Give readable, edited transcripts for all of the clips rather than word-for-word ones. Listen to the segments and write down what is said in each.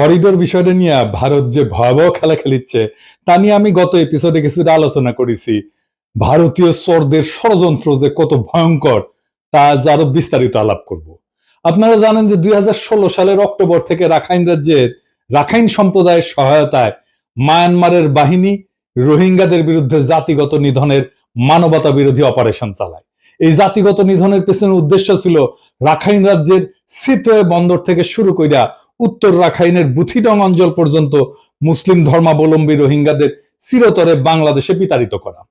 Corridor বিষয়টা নিয়ে ভারত যে ভয়াবহ খেলা খেলিচ্ছে তা নিয়ে আমি গত এপিসোডে কিছুটা আলোচনা করেছি। ভারতীয় চোরদের ষড়যন্ত্র যে কত ভয়ঙ্কর তা আরো বিস্তারিত আলাপ করব। আপনারা জানেন যে 2016 সালের অক্টোবর থেকে রাখাইন রাজ্যের রাখাইন সম্প্রদায়ের সহায়তায় মায়ানমারের বাহিনী রোহিঙ্গাদের বিরুদ্ধে জাতিগত নিধনের মানবতা বিরোধী অপারেশন চালায়। এই জাতিগত নিধনের পেছনে উদ্দেশ্য ছিল রাখাইন রাজ্যের সিতোয়ে বন্দর থেকে শুরু কইরা উত্তর রাখাইনের বুথিডং অঞ্চল পর্যন্ত মুসলিম ধর্মাবলম্বী রোহিঙ্গাদের চিরতরে বাংলাদেশে বিতাড়িত করা,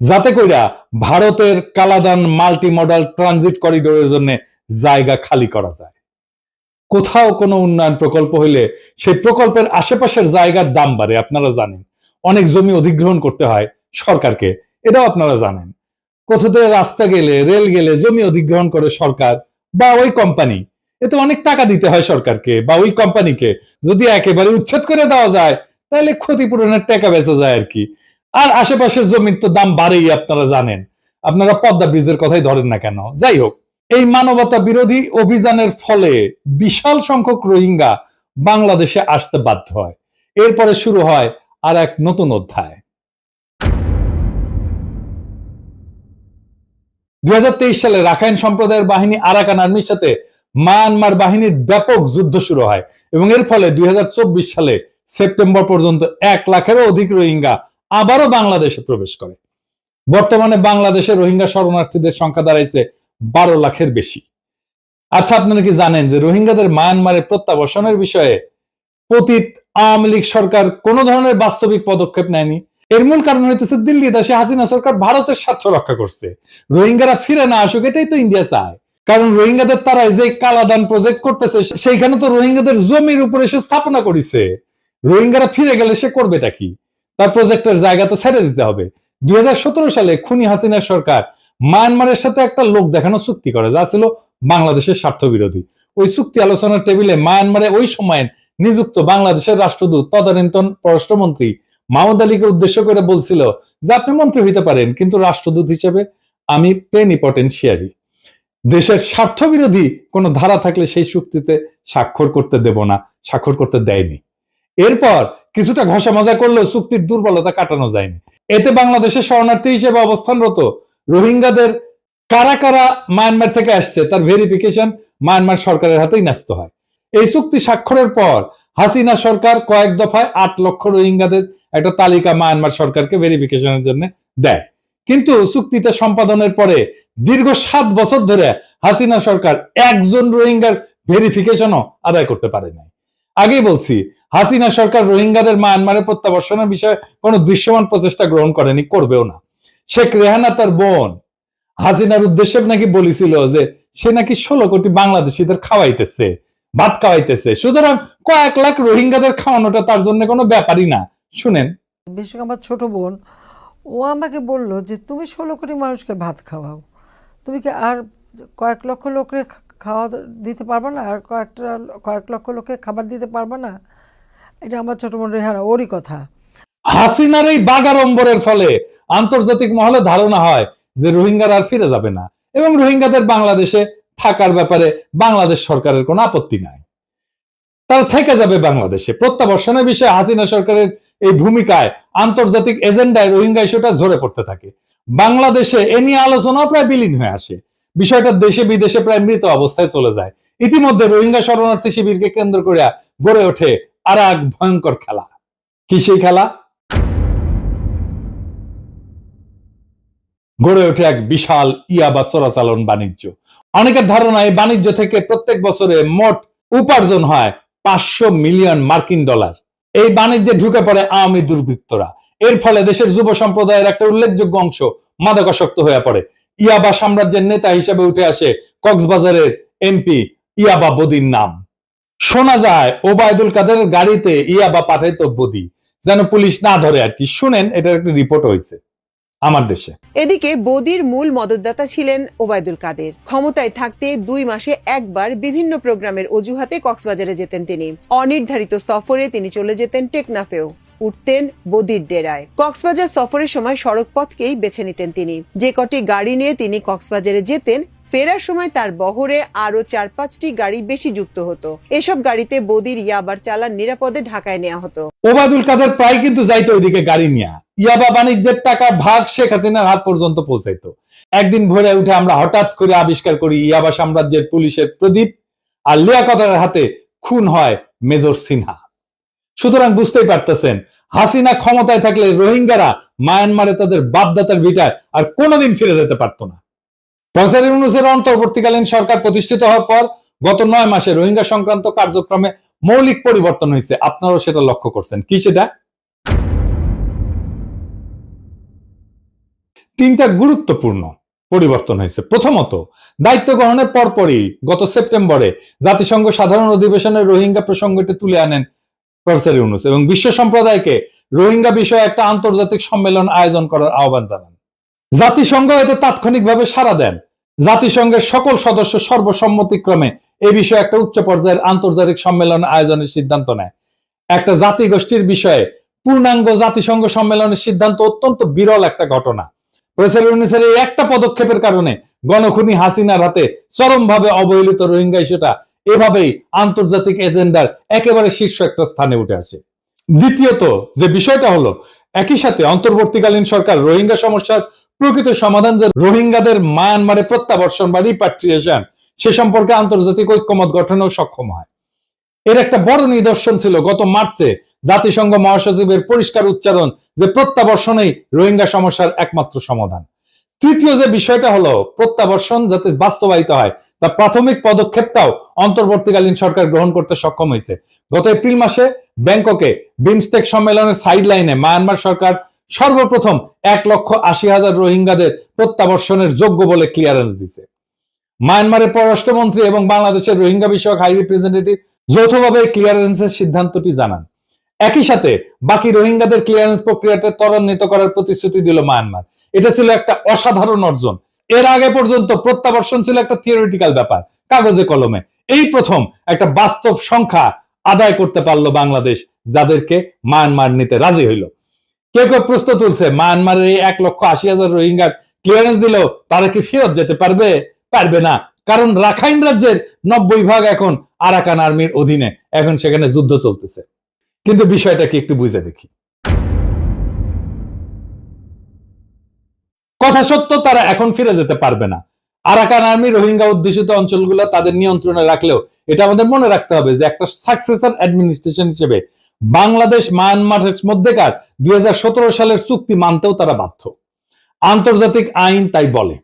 যাতে কইরা ভারতের কালাদান মাল্টি মডাল ট্রানজিট করিডোরের জন্য জায়গা খালি করা যায়। কোথাও কোনো উন্নয়ন প্রকল্প হইলে সেই প্রকল্পের আশেপাশের জায়গার দাম বাড়ে, আপনারা জানেন। অনেক জমি অধিগ্রহণ করতে হয় সরকারকে, এটাও আপনারা জানেন। কোথাতে রাস্তা গেলে, রেল গেলে জমি অধিগ্রহণ করে সরকার বা ওই কোম্পানি, এতে অনেক টাকা দিতে হয় সরকারকে বা ওই কোম্পানিকে। যদি একেবারে উচ্ছেদ করে দেওয়া যায় তাহলে ক্ষতিপূরণের টাকা বেঁচে যায় আর কি। আর আশেপাশের জমির তো দাম বাড়েই, আপনারা জানেন। আপনারা পদ্মা ব্রিজের কথাই ধরেন না কেন। যাই হোক, এই মানবতা বিরোধী অভিযানের ফলে বিশাল সংখ্যক রোহিঙ্গা বাংলাদেশে আসতে বাধ্য হয়। এরপরে শুরু হয় আর এক নতুন অধ্যায়। 2023 সালে রাখাইন সম্প্রদায়ের বাহিনী আরাকান আর্মির সাথে মায়ানমার বাহিনীর ব্যাপক যুদ্ধ শুরু হয় এবং এর ফলে 2024 সালে সেপ্টেম্বর পর্যন্ত 1 লাখেরও অধিক রোহিঙ্গা আবারও বাংলাদেশে প্রবেশ করে। বর্তমানে বাংলাদেশে রোহিঙ্গা শরণার্থীদের সংখ্যা দাঁড়াইছে 12 লাখের বেশি। আচ্ছা, আপনারা কি জানেন যে রোহিঙ্গাদের মায়ানমারে প্রত্যাবাসনের বিষয়ে পতিত আওয়ামী লীগ সরকার কোন ধরনের বাস্তবিক পদক্ষেপ নেয়নি? এর মূল কারণ হইতেছে দিল্লি দেশে হাসিনা সরকার ভারতের স্বার্থ রক্ষা করছে। রোহিঙ্গারা ফিরে না আসুক, এটাই তো ইন্ডিয়া চায়। কারণ রোহিঙ্গাদের তারা যে কালাদান প্রজেক্ট করতেছে সেইখানে তো রোহিঙ্গাদের জমির উপরে সে স্থাপনা করেছে। রোহিঙ্গারা ফিরে গেলে সে করবেটা কি? তার প্রজেক্টের জায়গা তো ছেড়ে দিতে হবে। 2017 সালে খুনি হাসিনার সরকার মায়ানমারের সাথে একটা লোক দেখানো চুক্তি করে, যা ছিল বাংলাদেশের স্বার্থ বিরোধী। ওই চুক্তি আলোচনার টেবিলে মায়ানমারে ওই সময় নিযুক্ত বাংলাদেশের রাষ্ট্রদূত তদানীন্তন পররাষ্ট্রমন্ত্রী মাহমুদ আলীকে উদ্দেশ্য করে বলছিল যে আপনি মন্ত্রী হইতে পারেন, কিন্তু রাষ্ট্রদূত হিসেবে আমি প্লেনিপটেনশিয়ারি। দেশের স্বার্থ বিরোধী কোন ধারা থাকলে সেই চুক্তিতে স্বাক্ষর করতে দেব না, স্বাক্ষর করতে দেয়নি। এরপর কিছুটা ঘষা মাজা করলেও চুক্তির দুর্বলতা কাটানো যায়নি। এতে বাংলাদেশের শরণার্থী হিসেবে অবস্থানরত রোহিঙ্গাদের কারা কারা মায়ানমার থেকে আসছে তার ভেরিফিকেশন মায়ানমার সরকারের হাতেই ন্যস্ত হয়। এই চুক্তি স্বাক্ষরের পর হাসিনা সরকার কয়েক দফায় 8 লক্ষ রোহিঙ্গাদের একটা তালিকা মায়ানমার সরকারকে ভেরিফিকেশনের জন্য দেয়। কিন্তু চুক্তিতে সম্পাদনের পরে দীর্ঘ 7 বছর ধরে হাসিনা সরকার একজন রোহিঙ্গার ভেরিফিকেশনও আদায় করতে পারে নাই। আগেই বলছি, হাসিনা সরকার রোহিঙ্গাদের মায়ানমারে প্রত্যাবর্তনের বিষয়ে কোনো দৃশ্যমান প্রচেষ্টা গ্রহণ করেনি, করবেও না। শেখ রেহানা তার বোন হাসিনার উদ্দেশ্যে নাকি বলেছিল যে সে নাকি 16 কোটি বাংলাদেশিদের খাওয়াইতেছে, ভাত খাওয়াইতেছে। সুতরাং কয়েক লাখ রোহিঙ্গাদের খাওয়ানোটা তার জন্য কোনো ব্যাপারই না। শুনেন, বিশেষ করে আমার ছোট বোন, ও আমাকে বলল যে তুমি 16 কোটি মানুষকে ভাত খাওয়াও, তুমি কি আর কয়েক লক্ষ লোককে খাওয়া দিতে পারবে না? আর কয়েক লক্ষ লোককে খাবার দিতে পারবে না? এটা আমার ছোট বোন রেহানা, ওরই কথা। হাসিনার এই বাগাড়ম্বরের ফলে আন্তর্জাতিক মহলে ধারণা হয় যে রোহিঙ্গারা আর ফিরে যাবে না এবং রোহিঙ্গাদের বাংলাদেশে থাকার ব্যাপারে বাংলাদেশ সরকারের কোনো আপত্তি নাই, তারা থেকে যাবে বাংলাদেশে। প্রত্যাবর্তনের বিষয়ে হাসিনা সরকারের এই ভূমিকায় আন্তর্জাতিক এজেন্ডায় রোহিঙ্গা ইস্যুটা ঝরে পড়তে থাকে। বাংলাদেশে এ নিয়ে আলোচনা প্রায় বিলীন হয়ে আসে। বিষয়টা দেশে বিদেশে প্রায় মৃত অবস্থায় চলে যায়। ইতিমধ্যে রোহিঙ্গা শরণার্থী শিবিরকে কেন্দ্র করে গড়ে ওঠে আর এক ভয়ঙ্কর খেলা। কি সেই খেলা? গড়ে ওঠে এক বিশাল ইয়াবা চোরাচালান বাণিজ্য। অনেকের ধারণা এই বাণিজ্য থেকে প্রত্যেক বছরে মোট উপার্জন হয় 500 মিলিয়ন মার্কিন ডলার। এই বাণিজ্যে ঢুকে পড়ে আওয়ামী দুর্বৃত্তরা। এর ফলে দেশের যুব সম্প্রদায়ের একটা উল্লেখযোগ্য অংশ মাদকাসক্ত হয়ে পড়ে। ইয়াবা সাম্রাজ্যের নেতা হিসেবে উঠে আসে কক্সবাজারের এমপি ইয়াবা বদির নাম। শোনা যায় ওবায়দুল কাদেরের গাড়িতে ইয়াবা পাঠাইতো বদি, যেন পুলিশ না ধরে আর কি। শুনেন, এটার একটা রিপোর্ট হয়েছে আমার দেশে। এদিকে বদির মূল মদতদাতা ছিলেন ওবায়দুল কাদের। ক্ষমতায় থাকতে 2 মাসে একবার বিভিন্ন প্রোগ্রামের অজুহাতে কক্সবাজারে যেতেন তিনি। অনির্ধারিত সফরে তিনি চলে যেতেন টেকনাফেও, উঠতেন বদির ডেরায়। কক্সবাজার সফরের সময় সড়ক পথকেই বেছে নিতেন তিনি। যে কটি গাড়ি নিয়ে তিনি কক্সবাজারে যেতেন ফেরার সময় তার বহরে আরো 4-5টি গাড়ি বেশি যুক্ত হতো। এসব গাড়িতে বদির ইয়াবার চালান নিরাপদে ঢাকায় নেওয়া হতো। ওবায়দুল কাদের প্রায় কিন্তু যাইতো ওইদিকে গাড়ি নিয়ে, ইয়াবা বাণিজ্যের টাকা ভাগ শেখ হাসিনার হাত পর্যন্ত পৌঁছাইতো। একদিন ভোরে উঠে আমরা হঠাৎ করে আবিষ্কার করি ইয়াবা সাম্রাজ্যের পুলিশের প্রদীপ, আর লিয়াকতের হাতে খুন হয় মেজর সিনহা। সুতরাং বুঝতেই পারতেছেন, হাসিনা ক্ষমতায় থাকলে রোহিঙ্গারা মায়ানমারে তাদের বাপদাতার ভিটায় আর কোনোদিন ফিরে যেতে পারতো না। প্রফেসর ইউনূসের অন্তর্বর্তীকালীন সরকার প্রতিষ্ঠিত হওয়ার পর গত 9 মাসে রোহিঙ্গা সংক্রান্ত কার্যক্রমে মৌলিক পরিবর্তন হয়েছে। আপনারাও সেটা লক্ষ্য করছেন। কি সেটা? 3টা গুরুত্বপূর্ণ পরিবর্তন হয়েছে। প্রথমত, দায়িত্ব গ্রহণের পরপরই গত সেপ্টেম্বরে জাতিসংঘ সাধারণ অধিবেশনে রোহিঙ্গা প্রসঙ্গটি তুলে আনেন প্রফেসর ইউনূস এবং বিশ্ব সম্প্রদায়কে রোহিঙ্গা বিষয়ে একটা আন্তর্জাতিক সম্মেলন আয়োজন করার আহ্বান জানান। জাতিসংঘ এতে তাৎক্ষণিকভাবে সাড়া দেন। জাতিসংঘের সকল সদস্য সর্বসম্মতিক্রমে এই বিষয়ে একটা উচ্চ পর্যায়ের আন্তর্জাতিক সম্মেলন আয়োজনের সিদ্ধান্ত নেয়। একটা জাতিগোষ্ঠীর বিষয়ে পূর্ণাঙ্গ জাতিসংঘ সম্মেলনের সিদ্ধান্ত অত্যন্ত বিরল একটা ঘটনা। প্রফেসর ইউনূসের এই একটা পদক্ষেপের কারণে গণখুনি হাসিনার হাতে চরমভাবে অবহেলিত রোহিঙ্গা ইস্যুটা এভাবেই আন্তর্জাতিক এজেন্ডার একেবারে শীর্ষ একটা স্থানে উঠে আসে। দ্বিতীয়ত যে বিষয়টা হলো, একই সাথে অন্তর্বর্তীকালীন সরকার রোহিঙ্গা সমস্যার প্রকৃত সমাধান যে রোহিঙ্গাদের মায়ানমারে প্রত্যাবর্ষণ বা রিপাট্রিয়েশন, সে সম্পর্কে আন্তর্জাতিক ঐক্যমত গঠনেও সক্ষম হয়। এর একটা বড় নিদর্শন ছিল গত মার্চে জাতিসংঘ মহাসচিবের পরিষ্কার উচ্চারণ যে প্রত্যাবর্ষণেই রোহিঙ্গা সমস্যার একমাত্র সমাধান। তৃতীয় যে বিষয়টা হলো, প্রত্যাবর্ষণ যাতে বাস্তবায়িত হয় তার প্রাথমিক পদক্ষেপটাও অন্তর্বর্তীকালীন সরকার গ্রহণ করতে সক্ষম হয়েছে। গত এপ্রিল মাসে ব্যাংককে বিমস্টেক সম্মেলনের সাইডলাইনে মায়ানমার সরকার সর্বপ্রথম 1,80,000 রোহিঙ্গাদের প্রত্যাবর্ষণের যোগ্য বলে ক্লিয়ারেন্স দিছে। মায়ানমারের পররাষ্ট্রমন্ত্রী এবং বাংলাদেশের রোহিঙ্গা বিষয়ক হাই রিপ্রেজেন্টেটিভ যৌথভাবে ক্লিয়ারেন্সের সিদ্ধান্তটি জানান। একই সাথে বাকি রোহিঙ্গাদের ক্লিয়ারেন্স প্রক্রিয়াটা ত্বরান্বিত করার প্রতিশ্রুতি দিল মায়ানমার। এটা ছিল একটা অসাধারণ অর্জন। এর আগে পর্যন্ত প্রত্যাবর্ষণ ছিল একটা থিওরিটিক্যাল ব্যাপার, কাগজে কলমে। এই প্রথম একটা বাস্তব সংখ্যা আদায় করতে পারলো বাংলাদেশ, যাদেরকে মায়ানমার নিতে রাজি হইল। কেউ কেউ প্রশ্ন তুলছে, মায়ানমারের এই 1,80,000 রোহিঙ্গার ক্লিয়ারেন্স দিলেও তারা কি ফেরত যেতে পারবে? পারবে না, কারণ রাখাইন রাজ্যের 90% এখন আরাকান আর্মির অধীনে, এখন সেখানে যুদ্ধ চলতেছে। কিন্তু বিষয়টা কি একটু বুঝে দেখি। কথা সত্য, তারা এখন ফিরে যেতে পারবে না। আরাকান আর্মি রোহিঙ্গা অধ্যুষিত অঞ্চলগুলো তাদের নিয়ন্ত্রণে রাখলেও এটা আমাদের মনে রাখতে হবে যে একটা সাকসেসর অ্যাডমিনিস্ট্রেশন হিসেবে বাংলাদেশ মায়ানমারের মধ্যেকার 2017 সালের চুক্তি মানতেও তারা বাধ্য। আন্তর্জাতিক আইন তাই বলে।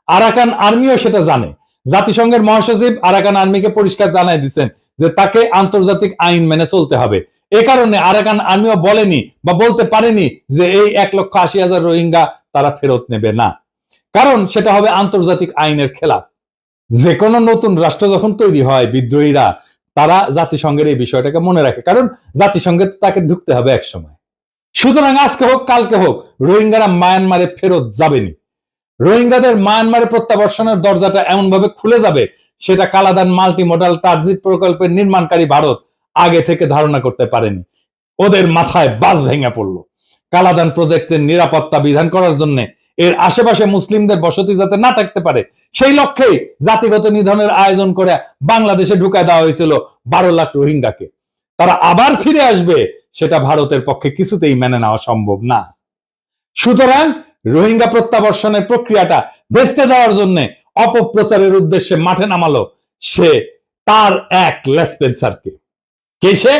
আরাকান আর্মিও সেটা জানে। জাতিসংঘের মহাসচিব আরাকান আর্মিকে পরিষ্কার জানাই দিচ্ছেন যে তাকে আন্তর্জাতিক আইন মেনে চলতে হবে। এ কারণে আরাকান আর্মিও বলেনি বা বলতে পারেনি যে এই 1,80,000 রোহিঙ্গা তারা ফেরত নেবে না, কারণ সেটা হবে আন্তর্জাতিক আইনের খেলাফ। যে কোনো নতুন রাষ্ট্র যখন তৈরি হয়, বিদ্রোহীরা তারা জাতিসংঘের এই বিষয়টাকে মনে রাখে, কারণ জাতিসংঘে তাকে ঢুকতে হবে এক সময়। সুতরাং আজকে হোক কালকে হোক রোহিঙ্গারা মায়ানমারে ফেরত যাবেনি। রোহিঙ্গাদের মায়ানমারে প্রত্যাবর্ষণের দরজাটা এমন ভাবে খুলে যাবে, সেটা কালাদান মাল্টি মডাল ট্রানজিট প্রকল্পের নির্মাণকারী ভারত আগে থেকে ধারণা করতে পারেনি। ওদের মাথায় বাজ ভেঙে পড়লো। কালাদান প্রজেক্টের নিরাপত্তা বিধান করার জন্য এর আশেপাশে মুসলিমদের বসতি যাতে না থাকতে পারে, সেই লক্ষ্যেই জাতিগত নিধনের আয়োজন করে বাংলাদেশে ঢুকায় দেওয়া হয়েছিল 12 লাখ রোহিঙ্গাকে। তারা আবার ফিরে আসবে, সেটা ভারতের পক্ষে কিছুতেই মেনে নেওয়া সম্ভব না। সুতরাং রোহিঙ্গা প্রত্যাবর্ষণের প্রক্রিয়াটা ভেস্তে দেওয়ার জন্য অপপ্রচারের উদ্দেশ্যে মাঠে নামালো সে তার এক লেসপেন্সারকে। কে সে?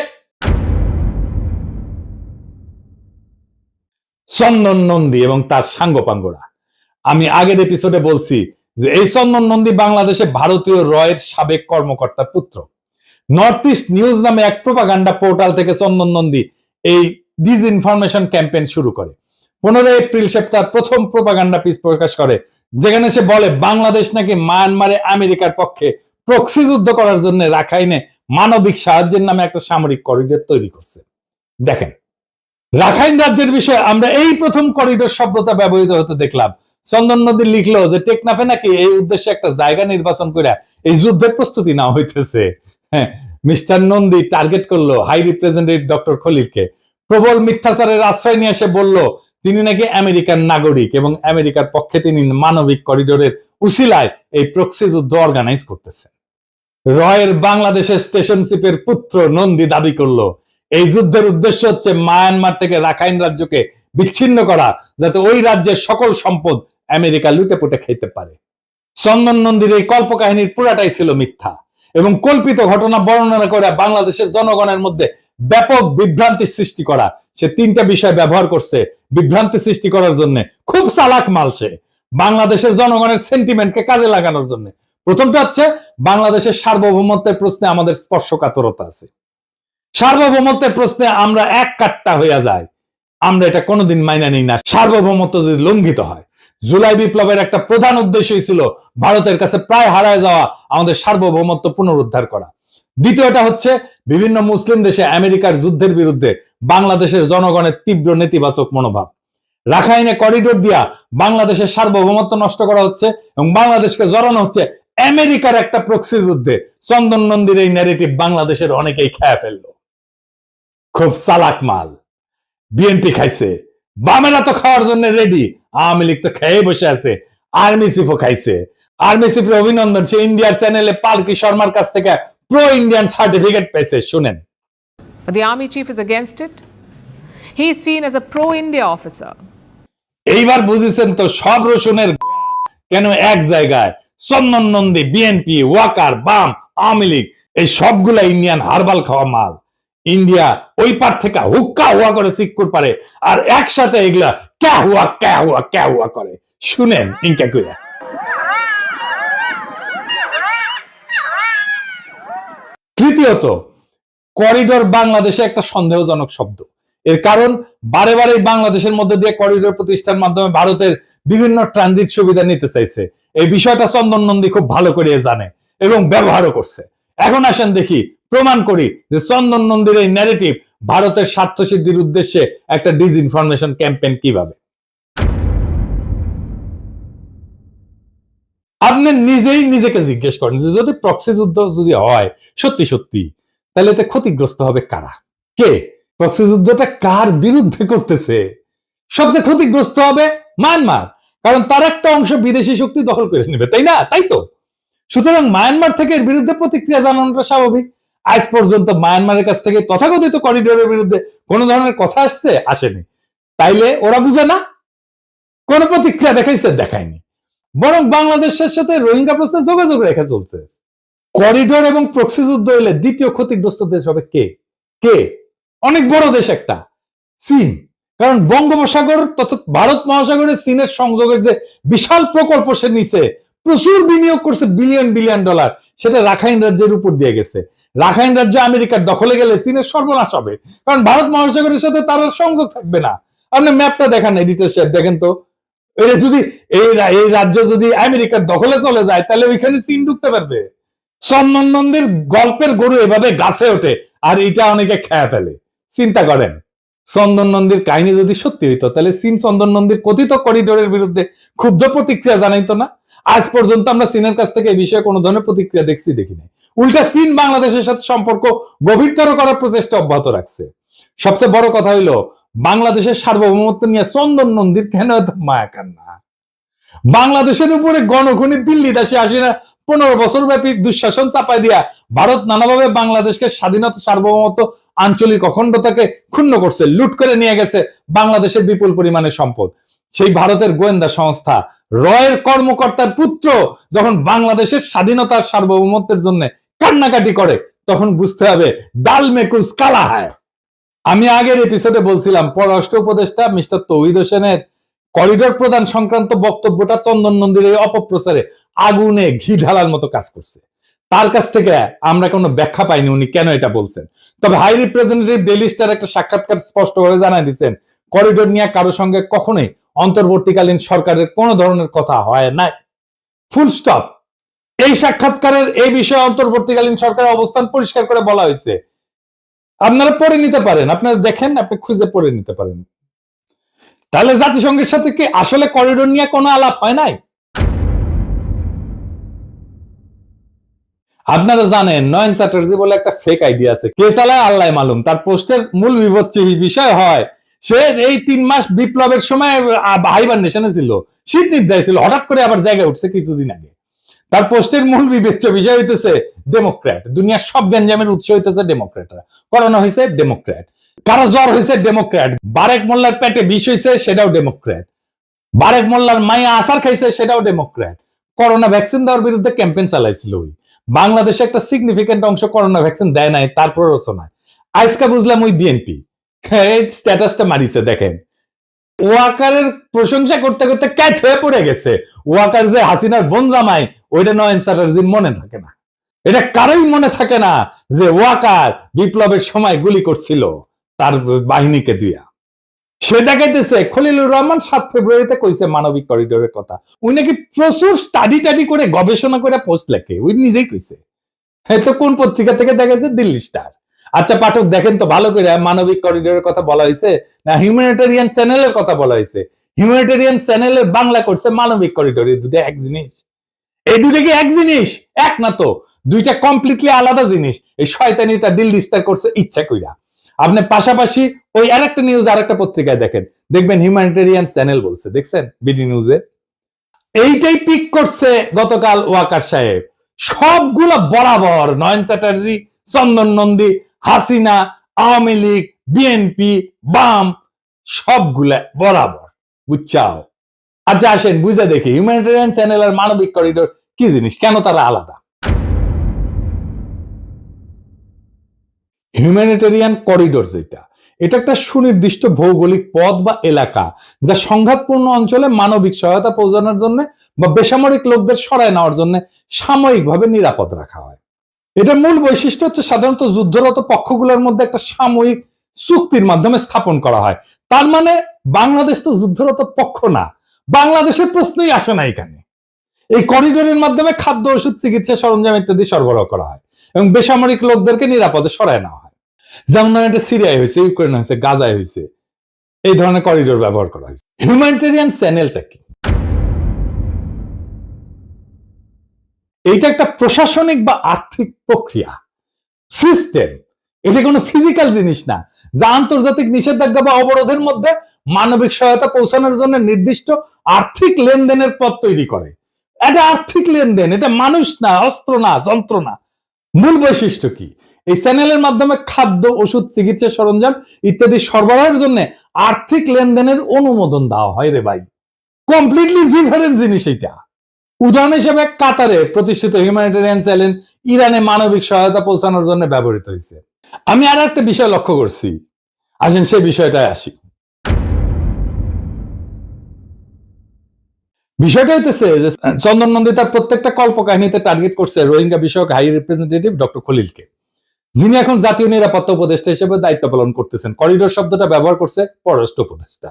চন্দন নন্দী এবং তার সাঙ্গপাঙ্গরা। আমি আগের এপিসোডে বলছি যে এই চন্দন নন্দী বাংলাদেশে ভারতীয় রয়ের সাবেক কর্মকর্তার পুত্র। নর্থ ইস্ট নিউজ নামে এক প্রোপাগান্ডা পোর্টাল থেকে চন্দন নন্দী এই ডিসইনফরমেশন ক্যাম্পেইন শুরু করে। 15 এপ্রিল সে তার প্রথম প্রোপাগান্ডা পিস প্রকাশ করে, যেখানে সে বলে বাংলাদেশ নাকি মায়ানমারে আমেরিকার পক্ষে প্রক্সি যুদ্ধ করার জন্য রাখাইনে মানবিক সাহায্যের নামে একটা সামরিক করিডোর তৈরি করছে। দেখেন, রাখাইন রাজ্যের বিষয়ে আমরা এই প্রথম করিডোর শব্দটা ব্যবহৃত হতে দেখলাম। চন্দন নদী লিখলো যে টেকনাফে নাকি এই উদ্দেশ্যে একটা জায়গা নির্বাচন করে এই যুদ্ধের প্রস্তুতি নেওয়া হইতেছে। হ্যাঁ, মিস্টার নন্দী টার্গেট করলো হাই রিপ্রেজেন্টেটিভ ডক্টর খলিলকে। প্রবল মিথ্যাচারের আশ্রয় নিয়ে এসে বলল তিনি নাকি আমেরিকান নাগরিক এবং আমেরিকার পক্ষে তিনি মানবিক করিডোরের উসিলায় এই প্রক্সি যুদ্ধ অর্গানাইজ করতেছেন। রয়ের বাংলাদেশের স্টেশনশিপের পুত্র নন্দী দাবি করলো এই যুদ্ধের উদ্দেশ্য হচ্ছে মায়ানমার থেকে রাখাইন রাজ্যকে বিচ্ছিন্ন করা, যাতে ওই রাজ্যের সকল সম্পদ আমেরিকা লুটে পুটে খেতে পারে। চন্দন নন্দীর এই কল্পকাহিনীর পুরাটাই ছিল মিথ্যা এবং কল্পিত ঘটনা বর্ণনা করে বাংলাদেশের জনগণের মধ্যে ব্যাপক বিভ্রান্তি সৃষ্টি করা। সে তিনটা বিষয় ব্যবহার করছে বিভ্রান্তি সৃষ্টি করার জন্য। খুব চালাক মাল সে, বাংলাদেশের জনগণের সেন্টিমেন্টকে কাজে লাগানোর জন্য। প্রথমটা হচ্ছে বাংলাদেশের সার্বভৌমত্বের প্রশ্নে আমাদের স্পর্শকাতরতা আছে। সার্বভৌমত্বের প্রশ্নে আমরা এক কাট্টা হইয়া যাই, আমরা এটা কোনোদিন মাইনা নিই না সার্বভৌমত্ব যদি লঙ্ঘিত হয়। জুলাই বিপ্লবের একটা প্রধান উদ্দেশ্যই ছিল ভারতের কাছে প্রায় হারায় যাওয়া আমাদের সার্বভৌমত্ব পুনরুদ্ধার করা। দ্বিতীয়টা হচ্ছে বিভিন্ন মুসলিম দেশে আমেরিকার যুদ্ধের বিরুদ্ধে বাংলাদেশের জনগণের তীব্র নেতিবাচক মনোভাব। রাখাইনে করিডোর দিয়া বাংলাদেশের সার্বভৌমত্ব নষ্ট করা হচ্ছে এবং বাংলাদেশকে জড়ানো হচ্ছে আমেরিকার একটা প্রক্সি যুদ্ধে। চন্দন নন্দীর এই ন্যারেটিভ বাংলাদেশের অনেকেই খেয়ে ফেললো। খুব চালাক মাল। বিএনপি খাইছে, বামেরা তো খাওয়ার জন্য রেডি, আওয়ামী লীগ তো খেয়ে বসে আছে, আর্মি চিফও খাইছে। আর্মি চিফের অভিনন্দন, সে ইন্ডিয়ার চ্যানেলে পালকি শর্মার কাছ থেকে প্রো ইন্ডিয়ান সার্টিফিকেট পেয়েছে, শুনেন। But the army chief is against it. He is seen as a pro-India officer. এইবার বুঝেছেন তো সব রসুনের কেন এক জায়গায়। চন্দন নন্দী, বিএনপি, ওয়াকার, বাম, আওয়ামী লীগ এই সবগুলা ইন্ডিয়ান হারবাল খাওয়া মাল। ইন্ডিয়া ওই পার থেকে হুক্কা হুয়া করে সিক্কুর পারে আর একসাথে এগুলা ক্যা হুয়া ক্যা হুয়া ক্যা হুয়া করে, শুনেন ইনকা কইয়া। তৃতীয়ত, করিডোর বাংলাদেশে একটা সন্দেহজনক শব্দ। এর কারণ বারে বারে বাংলাদেশের মধ্যে দিয়ে করিডোর প্রতিষ্ঠার মাধ্যমে ভারতের বিভিন্ন ট্রানজিট সুবিধা নিতে চাইছে। এই বিষয়টা চন্দন নন্দী খুব ভালো করে জানে এবং ব্যবহারও করছে। এখন আসেন দেখি, প্রমাণ করি যে চন্দন নন্দীর এই ন্যারেটিভ ভারতের স্বার্থ সিদ্ধির উদ্দেশ্যে একটা ডিসইনফরমেশন ক্যাম্পেইন কিভাবে। আপনি নিজেই নিজেকে জিজ্ঞেস করেন যে যদি প্রক্সি যুদ্ধ যদি হয় সত্যি সত্যি, তাহলে এতে ক্ষতিগ্রস্ত হবে কারা? কে? প্রক্সি যুদ্ধটা কার বিরুদ্ধে করতেছে? সবচেয়ে ক্ষতিগ্রস্ত হবে মায়ানমার, কারণ তার একটা অংশ বিদেশি শক্তি দখল করে নেবে, তাই না? তাই তো। সুতরাং মায়ানমার থেকে এর বিরুদ্ধে প্রতিক্রিয়া জানানোটা স্বাভাবিক। আজ পর্যন্ত মায়ানমারের কাছ থেকে তথাকথিত করিডোরের বিরুদ্ধে কোন ধরনের কথা আসছে? আসেনি। তাইলে ওরা বুঝে না? কোন প্রতিক্রিয়া দেখাইছে? দেখায়নি। বরং বাংলাদেশের সাথে রোহিঙ্গা প্রশ্নে যোগাযোগ রেখে চলছে। করিডোর এবং প্রক্সি যুদ্ধ হইলে দ্বিতীয় ক্ষতিগ্রস্ত দেশ হবে কে? কে? অনেক বড় দেশ একটা, চীন। কারণ বঙ্গোপসাগর তথা ভারত মহাসাগরের চীনের সংযোগের যে বিশাল প্রকল্প সে নিছে, প্রচুর বিনিয়োগ করছে, বিলিয়ন বিলিয়ন ডলার, সেটা রাখাইন রাজ্যের উপর দিয়ে গেছে। রাখাইন রাজ্য আমেরিকার দখলে গেলে চীনের সর্বনাশ হবে, কারণ ভারত মহাসাগরের সাথে তার সংযোগ থাকবে না। আপনি ম্যাপটা দেখান, এডিটর সাহেব দেখেন তো, এটা যদি এই রাজ্য যদি আমেরিকার দখলে চলে যায় তাহলে ওইখানে চীন ঢুকতে পারবে। চন্দন নন্দীর গল্পের গরু এভাবে গাছে ওঠে আর এটা অনেকে খেয়ে ফেলে। চিন্তা করেন, চন্দন নন্দীর কাহিনী যদি সত্যি হইতো তাহলে চীন চন্দন নন্দীর কথিত করিডোরের বিরুদ্ধে ক্ষুব্ধ প্রতিক্রিয়া জানাইতো না। আজ পর্যন্ত আমরা চীনের কাছ থেকে এই বিষয়ে কোনো ধরনের প্রতিক্রিয়া দেখি নাই। উল্টা চীন বাংলাদেশের সাথে সম্পর্ক গভীরতর করার প্রচেষ্টা অব্যাহত রাখছে। সবচেয়ে বড় কথা হইলো বাংলাদেশের সার্বভৌমত্ব নিয়ে চন্দন নন্দীর কেন এত মায়া কান্না? বাংলাদেশের উপরে গণখনি দিল্লি দাসে আসে না 15 বছর ব্যাপী দুঃশাসন চাপাই দিয়া ভারত নানাভাবে বাংলাদেশকে স্বাধীনতা, সার্বভৌমত্ব, আঞ্চলিক অখণ্ডতাকে ক্ষুণ্ণ করছে, লুট করে নিয়ে গেছে বাংলাদেশের বিপুল পরিমাণের সম্পদ। সেই ভারতের গোয়েন্দা সংস্থা রয়ের কর্মকর্তার পুত্র যখন বাংলাদেশের স্বাধীনতার সার্বভৌমত্বের জন্য কান্নাকাটি করে, তখন বুঝতে হবে ডাল মে কুছ কালা হয়। আমি আগের এপিসোডে বলছিলাম পররাষ্ট্র উপদেষ্টা মিস্টার তৌহিদ হোসেনের করিডোর প্রদান সংক্রান্ত বক্তব্যটা চন্দন নন্দীর এই অপপ্রচারে আগুনে ঘি ঢালার মতো কাজ করছে। তার কাছ থেকে আমরা কোনো ব্যাখ্যা পাইনি উনি কেন এটা বলছেন। তবে হাই রিপ্রেজেন্টেটিভ ডেইলি স্টার একটা সাক্ষাৎকার স্পষ্টভাবে জানাই দিচ্ছেন, করিডোর নিয়ে কারো সঙ্গে কখনোই অন্তর্বর্তীকালীন সরকারের কোন ধরনের কথা হয় নাই, ফুল স্টপ। এই সাক্ষাৎকারের এই বিষয়ে অন্তর্বর্তীকালীন সরকারের অবস্থান পরিষ্কার করে বলা হয়েছে। আপনারা পড়ে নিতে পারেন, আপনারা দেখেন, আপনি খুঁজে পড়ে নিতে পারেন। তাহলে জাতিসংঘের সাথে কি আসলে করিডোর নিয়ে কোনো আলাপ হয় নাই? আপনারা জানেন নয়ন চ্যাটার্জি বলে একটা ফেক আইডিয়া আছে, কে চালায় আল্লাহ মালুম। তার পোস্টের মূল বিভৎস বিষয় হয় সে এই 3 মাস বিপ্লবের সময় হাইবারনেশনে ছিল, শীত নিদ্রায় ছিল, হঠাৎ করে আবার জায়গায় উঠছে কিছুদিন আগে। তার পোস্টের মূল বিবেচ্য বিষয় হইতেছে ডেমোক্র্যাট। দুনিয়ার সব গ্যাঞ্জামের উৎস হইতেছে ডেমোক্র্যাটরা। করোনা হয়েছে ডেমোক্র্যাট, কারো জ্বর হয়েছে ডেমোক্র্যাট, বারেক মোল্লার পেটে বিষ হয়েছে সেটাও ডেমোক্র্যাট, বারেক মোল্লার মাইয়া আসার খাইছে সেটাও ডেমোক্র্যাট। করোনা ভ্যাকসিন দেওয়ার বিরুদ্ধে ক্যাম্পেইন চালাইছিল ওই। বাংলাদেশে একটা সিগনিফিকেন্ট অংশ করোনা ভ্যাকসিন দেয় নাই তার প্ররোচনায়। আজকে বুঝলাম ওই বিএনপি স্ট্যাটাসটা মারিছে দেখেন। ওয়াকারের প্রশংসা করতে করতে ক্যাচ হয়ে পড়ে গেছে। ওয়াকার যে হাসিনার বোন জামাই, ওইটা নয়ন চ্যাটার্জির মনে থাকে না। এটা কারোই মনে থাকে না যে ওয়াকার বিপ্লবের সময় গুলি করছিল তার বাহিনীকে দিয়া। সে দেখাইতেছে খলিলুর রহমান 7 ফেব্রুয়ারিতে কইছে মানবিক করিডোরের কথা। উনি নাকি প্রচুর স্টাডি করে গবেষণা করে পোস্ট লেখে, উনি নিজেই কইছে। হয়তো কোন পত্রিকা থেকে দেখাইছে? দিল্লি স্টার। আচ্ছা পাঠক দেখেন তো ভালো করে, মানবিক করিডোরের কথা বলা হয়েছে না হিউম্যানিটেরিয়ান চ্যানেলের কথা বলা হয়েছে? হিউম্যানিটেরিয়ান চ্যানেলের বাংলা করছে মানবিক করিডোর। এই দুটো এক জিনিস? এই দুটো কি এক জিনিস? এক না তো, দুইটা কমপ্লিটলি আলাদা জিনিস। এই শয়তানিটা দিল্লি স্টার করছে ইচ্ছা কইরা। আপনি পাশাপাশি ওই আরেকটা নিউজ আরেকটা পত্রিকায় দেখেন, দেখবেন হিউম্যানিটেরিয়ান চ্যানেল বলছে, দেখছেন বিডি নিউজে? এইটাই পিক করছে গতকাল ওয়াকার সাহেব। সবগুলো বরাবর, নয়ন চ্যাটার্জি, চন্দন নন্দী, হাসিনা, আওয়ামী লীগ, বিএনপি, বাম, সবগুলা বরাবর, বুঝছাও? আচ্ছা আসেন বুঝে দেখি হিউম্যানিটেরিয়ান চ্যানেল আর মানবিক করিডোর কি জিনিস, কেন তারা আলাদা। হিউম্যানিটেরিয়ান করিডোর যেটা, এটা একটা সুনির্দিষ্ট ভৌগোলিক পথ বা এলাকা যা সংঘাতপূর্ণ অঞ্চলে মানবিক সহায়তা পৌঁছানোর জন্য বা বেসামরিক লোকদের সরায় নেওয়ার জন্য সাময়িকভাবে নিরাপদ রাখা হয়। এটার মূল বৈশিষ্ট্য হচ্ছে সাধারণত যুদ্ধরত পক্ষগুলোর মধ্যে একটা সাময়িক চুক্তির মাধ্যমে স্থাপন করা হয়। তার মানে বাংলাদেশ তো যুদ্ধরত পক্ষ না, বাংলাদেশের প্রশ্নই আসে না এখানে। এই করিডোরের মাধ্যমে খাদ্য, ওষুধ, চিকিৎসা সরঞ্জাম ইত্যাদি সরবরাহ করা হয় এবং বেসামরিক লোকদেরকে নিরাপদে সরায় নেওয়া হয়। যেমন এটা সিরিয়ায় হয়েছে, ইউক্রেন হয়েছে, গাজায় হয়েছে, এই ধরনের করিডোর ব্যবহার করা হয়েছে। হিউম্যানিটেরিয়ান চ্যানেলটা কি? এইটা একটা প্রশাসনিক বা আর্থিক প্রক্রিয়া, সিস্টেম। এটা কোনো ফিজিক্যাল জিনিস না যা আন্তর্জাতিক নিষেধাজ্ঞা বা অবরোধের মধ্যে মানবিক সহায়তা পৌঁছানোর জন্য নির্দিষ্ট আর্থিক লেনদেনের পথ তৈরি করে। এটা আর্থিক লেনদেন, এটা মানুষ না, অস্ত্র না, যন্ত্র না। মূল বৈশিষ্ট্য কি? এই চ্যানেলের মাধ্যমে খাদ্য, ওষুধ, চিকিৎসা সরঞ্জাম ইত্যাদি সরবরাহের জন্য আর্থিক লেনদেনের অনুমোদন দেওয়া হয় রে ভাই। কমপ্লিটলি ডিফারেন্ট জিনিস এটা। উদাহরণ হিসেবে কাতারে প্রতিষ্ঠিত হিউম্যানিটেরিয়ান চ্যানেল ইরানে মানবিক সহায়তা পৌঁছানোর জন্য ব্যবহৃত হয়েছে। আমি আর একটা বিষয় লক্ষ্য করছি, আসেন সেই বিষয়টায় আসি। বিষয়টা হইতেছে যে চন্দন নন্দী তার প্রত্যেকটা কল্পকাহিনীতে টার্গেট করছে রোহিঙ্গা বিষয়ক হাই রিপ্রেজেন্টেটিভ ডক্টর খলিলকে, যিনি এখন জাতীয় নিরাপত্তা উপদেষ্টা হিসেবে দায়িত্ব পালন করতেছেন। করিডোর শব্দটা ব্যবহার করছে পররাষ্ট্র উপদেষ্টা,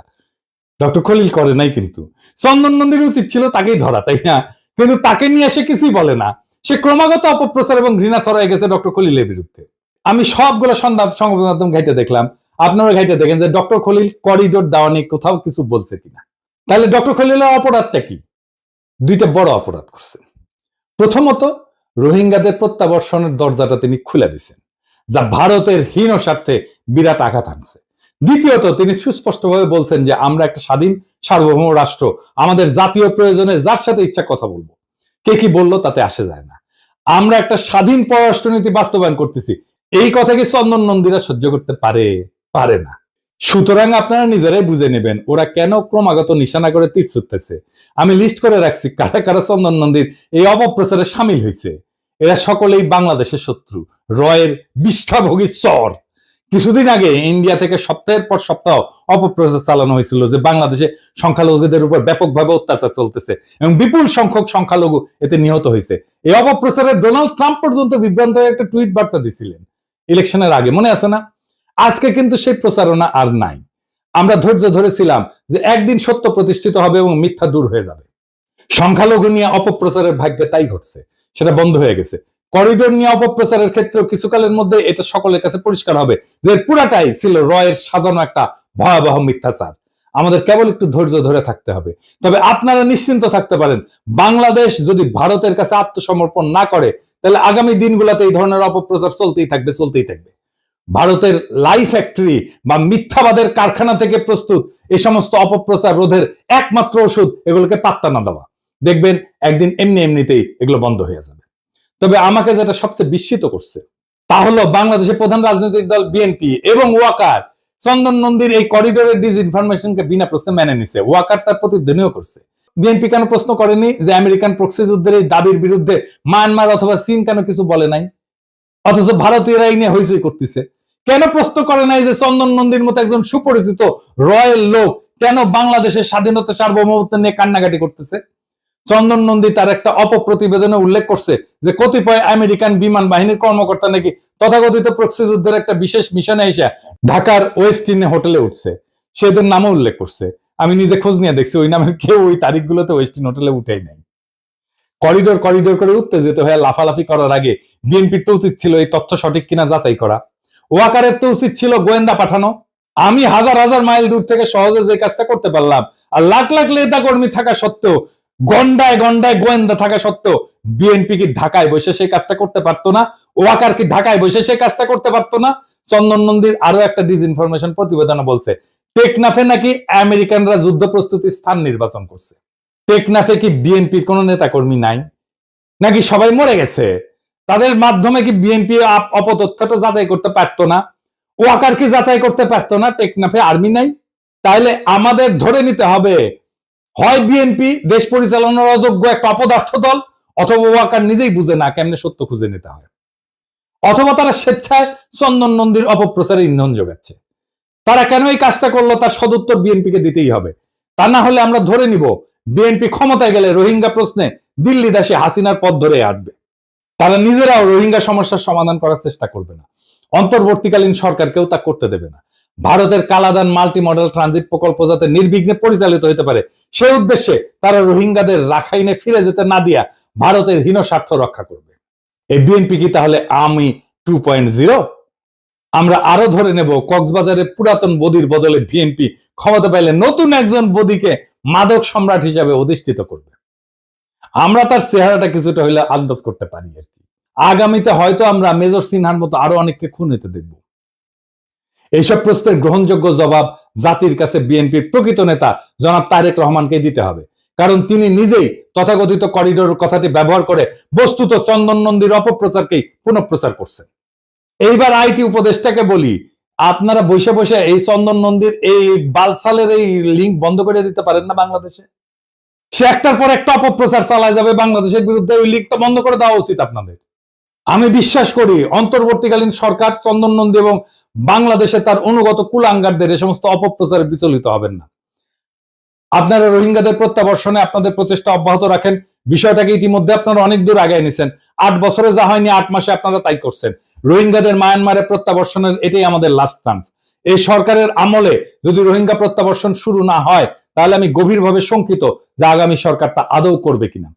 ডক্টর খলিল করে নাই। কিন্তু চন্দন নন্দীর উচিত ছিল তাকেই ধরা, তাই না? কিন্তু তাকে নিয়ে সে কিছুই বলে না। সে ক্রমাগত অপপ্রচার এবং ঘৃণা ছড়াই গেছে ডক্টর খলিলের বিরুদ্ধে। আমি সবগুলো সংবাদ মাধ্যম ঘাইটে দেখলাম, আপনারা ঘাইটে দেখেন যে ডক্টর খলিল করিডোর দেওয়া নিয়ে কোথাও কিছু বলছে কিনা। তাহলে ডক্টর খলিলের অপরাধটা কি? দুইটা বড় অপরাধ করছেন। প্রথমত, রোহিঙ্গাদের প্রত্যাবর্ষণের দরজাটা তিনি খুলে দিয়েছেন, যা ভারতের হীন স্বার্থে বিরাট আঘাত আনছে। দ্বিতীয়ত, তিনি সুস্পষ্টভাবে বলছেন যে আমরা একটা স্বাধীন সার্বভৌম রাষ্ট্র, আমাদের জাতীয় প্রয়োজনে যার সাথে ইচ্ছা কথা বলবো, কে কি বললো তাতে আসে যায় না। আমরা একটা স্বাধীন পররাষ্ট্রনীতি বাস্তবায়ন করতেছি। এই কথা কি চন্দন নন্দীরা সহ্য করতে পারে? পারে না। সুতরাং আপনারা নিজেরাই বুঝে নেবেন ওরা কেন ক্রমাগত নিশানা করে তীর ছুটতেছে। আমি লিস্ট করে রাখছি কারা কারা চন্দন নন্দীর এই অপপ্রচারে সামিল হয়েছে। এরা সকলেই বাংলাদেশের শত্রু, রয়ের বিষ্ঠাভোগী চর। কিছুদিন আগে ইন্ডিয়া থেকে সপ্তাহের পর সপ্তাহ অপপ্রচার চালানো হয়েছিল যে বাংলাদেশে সংখ্যালঘুদের উপর ব্যাপকভাবে অত্যাচার চলতেছে এবং বিপুল সংখ্যক সংখ্যালঘু এতে নিহত হয়েছে। এই অপপ্রচারে ডোনাল্ড ট্রাম্প পর্যন্ত বিভ্রান্ত হয়ে একটা টুইট বার্তা দিছিলেন ইলেকশনের আগে, মনে আছে না? আজকে কিন্তু সেই প্রচারণা আর নাই। আমরা ধৈর্য ধরেছিলাম যে একদিন সত্য প্রতিষ্ঠিত হবে এবং মিথ্যা দূর হয়ে যাবে। সংখ্যালঘু নিয়ে অপপ্রচারের ভাগ্যে তাই ঘটছে, সেটা বন্ধ হয়ে গেছে। করিডোর নিয়ে অপপ্রচারের ক্ষেত্রেও কিছুকালের মধ্যে এটা সকলের কাছে পরিষ্কার হবে যে পুরাটাই ছিল রয়ের সাজানো একটা ভয়াবহ মিথ্যাচার। আমাদের কেবল একটু ধৈর্য ধরে থাকতে হবে। তবে আপনারা নিশ্চিন্ত থাকতে পারেন, বাংলাদেশ যদি ভারতের কাছে আত্মসমর্পণ না করে তাহলে আগামী দিনগুলোতে এই ধরনের অপপ্রচার চলতেই থাকবে। ভারতের লাই ফ্যাক্টরি বা মিথ্যাবাদের কারখানা থেকে প্রস্তুত এই সমস্ত অপপ্রচার রোধের একমাত্র ওষুধ এগুলোকে পাত্তা না দেওয়া। দেখবেন একদিন এমনিতেই এগুলো বন্ধ হয়ে যাবে। তবে আমাকে যেটা সবচেয়ে বিস্মিত করছে তা হলো বাংলাদেশের প্রধান রাজনৈতিক দল বিএনপি এবং ওয়াকার চন্দন নন্দীর এই করিডোরের ডিসইনফরমেশনকে বিনা প্রশ্নে মেনে নিছে। ওয়াকার তার প্রতিধ্বনিও করছে। বিএনপি কেন প্রশ্ন করেনি যে আমেরিকান প্রক্সি যুদ্ধের এই দাবির বিরুদ্ধে মায়ানমার অথবা চীন কেন কিছু বলে নাই, অথচ ভারতীয়রা এই নিয়ে হইচই করতেছে? কেন প্রশ্ন করে নাই যে চন্দন নন্দীর মতো একজন সুপরিচিত রয়্যাল লোক কেন বাংলাদেশের স্বাধীনতা সার্বভৌমত্ব নিয়ে কান্নাকাটি করতেছে? চন্দন নন্দী তার একটা অপপ্রতিবেদনে উল্লেখ করছে যে কতিপয় আমেরিকান বিমান বাহিনীর কর্মকর্তা নাকি তথাকথিত প্রক্সি যুদ্ধের একটা বিশেষ মিশনে এসে ঢাকার ওয়েস্টিনে হোটেলে উঠছে। সেদের নামও উল্লেখ করছে। আমি নিজে খোঁজ নিয়ে দেখছি ওই নামের কেউ ওই তারিখগুলোতে ওয়েস্টিন হোটেলে উঠেই নাই। করিডোর করিডোর করে উত্তেজিত হয়ে লাফালাফি করার আগে বিএনপির তো উচিত ছিল এই তথ্য সঠিক কিনা যাচাই করা। ওয়াকারের তো উচিত ছিল গোয়েন্দা পাঠানো। আমি হাজার হাজার মাইল দূর থেকে সহজে যে কাজটা করতে পারলাম, আর লাখ লাখ নেতা কর্মী থাকা সত্ত্বেও, গন্ডায় গন্ডায় গোয়েন্দা থাকা সত্ত্বেও বিএনপি কি ঢাকায় বসে সেই কাজটা করতে পারতো না? ওয়াকার কি ঢাকায় বসে সেই কাজটা করতে পারতো না? চন্দন নন্দীর আরো একটা ডিসইনফরমেশন প্রতিবেদনে বলছে টেকনাফে নাকি আমেরিকানরা যুদ্ধ প্রস্তুতির স্থান নির্বাচন করছে। টেকনাফে কি বিএনপির কোন নেতা কর্মী নাই নাকি সবাই মরে গেছে? তাদের মাধ্যমে কি বিএনপি অপতথ্যটা যাচাই করতে পারতো না? ওয়াকার কি যাচাই করতে পারতো না টেকনাফে আর্মি নাই? তাইলে আমাদের ধরে নিতে হবে হয় বিএনপি দেশ পরিচালনার অযোগ্য একটা অপদার্থ দল, অথবা ওয়াকার নিজেই বুঝে না কেমনে সত্য খুঁজে নিতে হয়, অথবা তারা স্বেচ্ছায় চন্দন নন্দীর অপপ্রচারে ইন্ধন যোগাচ্ছে। তারা কেন এই কাজটা করলো তার সদুত্তর বিএনপিকে দিতেই হবে। তা না হলে আমরা ধরে নিব বিএনপি ক্ষমতায় গেলে রোহিঙ্গা প্রশ্নে দিল্লি দাসী হাসিনার পথ ধরে আসবে। তারা নিজেরাও রোহিঙ্গা সমস্যার সমাধান করার চেষ্টা করবে না, অন্তর্বর্তীকালীন সরকারকেও তা করতে দেবে না। ভারতের কালাদান মাল্টি মডেল ট্রানজিট প্রকল্প যাতে নির্বিঘ্নে পরিচালিত হতে পারে সেই উদ্দেশ্যে তারা রোহিঙ্গাদের রাখাইনে ফিরে যেতে না দিয়া ভারতের হীন স্বার্থ রক্ষা করবে। এই বিএনপি কি তাহলে আমি 2.0? আমরা আরো ধরে নেব কক্সবাজারের পুরাতন বদির বদলে বিএনপি ক্ষমতা পাইলে নতুন একজন বদিকে মাদক সম্রাট হিসাবে অধিষ্ঠিত করবে। আমরা তার চেহারাটা কিছুটা হইলে আন্দাজ করতে পারি আর কি। আগামীতে হয়তো আমরা মেজর সিনহার মতো আরো অনেককে খুন হতে দেখব। এইসব প্রশ্নের গ্রহণযোগ্য জবাব জাতির কাছে বিএনপির প্রকৃত নেতা জনাব তারেক রহমানকে দিতে হবে, কারণ তিনি নিজেই তথাকথিত করিডোর কথাটি ব্যবহার করে বস্তুত চন্দন নন্দীর অপপ্রচারকেই পুনঃপ্রচার করছেন। এইবার আইটি উপদেষ্টাকে বলি, আপনারা বসে বসে এই চন্দন নন্দীর এই বালসালের এই লিঙ্ক বন্ধ করে দিতে পারেন না বাংলাদেশে? সে একটার পর একটা অপপ্রচার চালায় যাবে বাংলাদেশের বিরুদ্ধে, ওই লিঙ্কটা বন্ধ করে দেওয়া উচিত আপনাদের। আমি বিশ্বাস করি অন্তর্বর্তীকালীন সরকার চন্দন নন্দী এবং বাংলাদেশে তার অনুগত কুলাঙ্গারদের এ সমস্ত অপপ্রচারে বিচলিত হবেন না। আপনারা রোহিঙ্গাদের প্রত্যাবর্ষণে আপনাদের প্রচেষ্টা অব্যাহত রাখেন। বিষয়টাকে ইতিমধ্যে আপনারা অনেক দূর আগায় নিছেন। 8 বছরে যা হয়নি 8 মাসে আপনারা তাই করছেন। রোহিঙ্গাদের মায়ানমারে প্রত্যাবর্ষণের এটাই আমাদের লাস্ট চান্স। এই সরকারের আমলে যদি রোহিঙ্গা প্রত্যাবর্ষণ শুরু না হয় তাহলে আমি গভীরভাবে শঙ্কিত যে আগামী সরকার তা আদৌ করবে কিনা।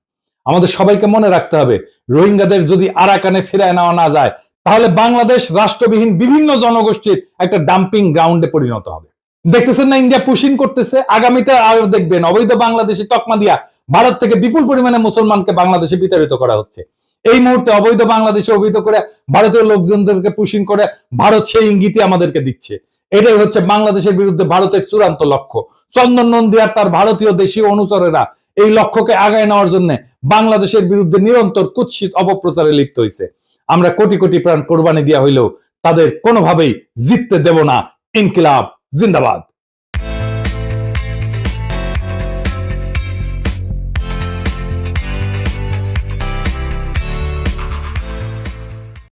আমাদের সবাইকে মনে রাখতে হবে রোহিঙ্গাদের যদি আরাকানে ফিরায় নেওয়া না যায় তাহলে বাংলাদেশ রাষ্ট্রবিহীন বিভিন্ন জনগোষ্ঠীর একটা ডাম্পিং গ্রাউন্ডে পরিণত হবে। দেখতেছেন না ইন্ডিয়া পুশিং করতেছে, আগামীতে আরো দেখবেন অবৈধ বাংলাদেশি তকমা দিয়া ভারত থেকে বিপুল পরিমাণে মুসলমানকে বাংলাদেশে বিতাড়িত করা হচ্ছে। এই মুহূর্তে অবৈধ বাংলাদেশে অবৈধ করে ভারতীয় লোকজনদেরকে পুশিং করে ভারত সেই ইঙ্গিতই আমাদেরকে দিচ্ছে। এটাই হচ্ছে বাংলাদেশের বিরুদ্ধে ভারতের চূড়ান্ত লক্ষ্য। চন্দন নন্দী আর তার ভারতীয় দেশীয় অনুচরেরা এই লক্ষ্যকে আগায় নেওয়ার জন্য বাংলাদেশের বিরুদ্ধে নিরন্তর কুৎসিত অপপ্রচারে লিপ্ত হয়েছে। আমরা কোটি কোটি প্রাণ কোরবানি দেওয়া হইলেও তাদের কোনোভাবেই জিততে দেব না। ইনকিলাব জিন্দাবাদ।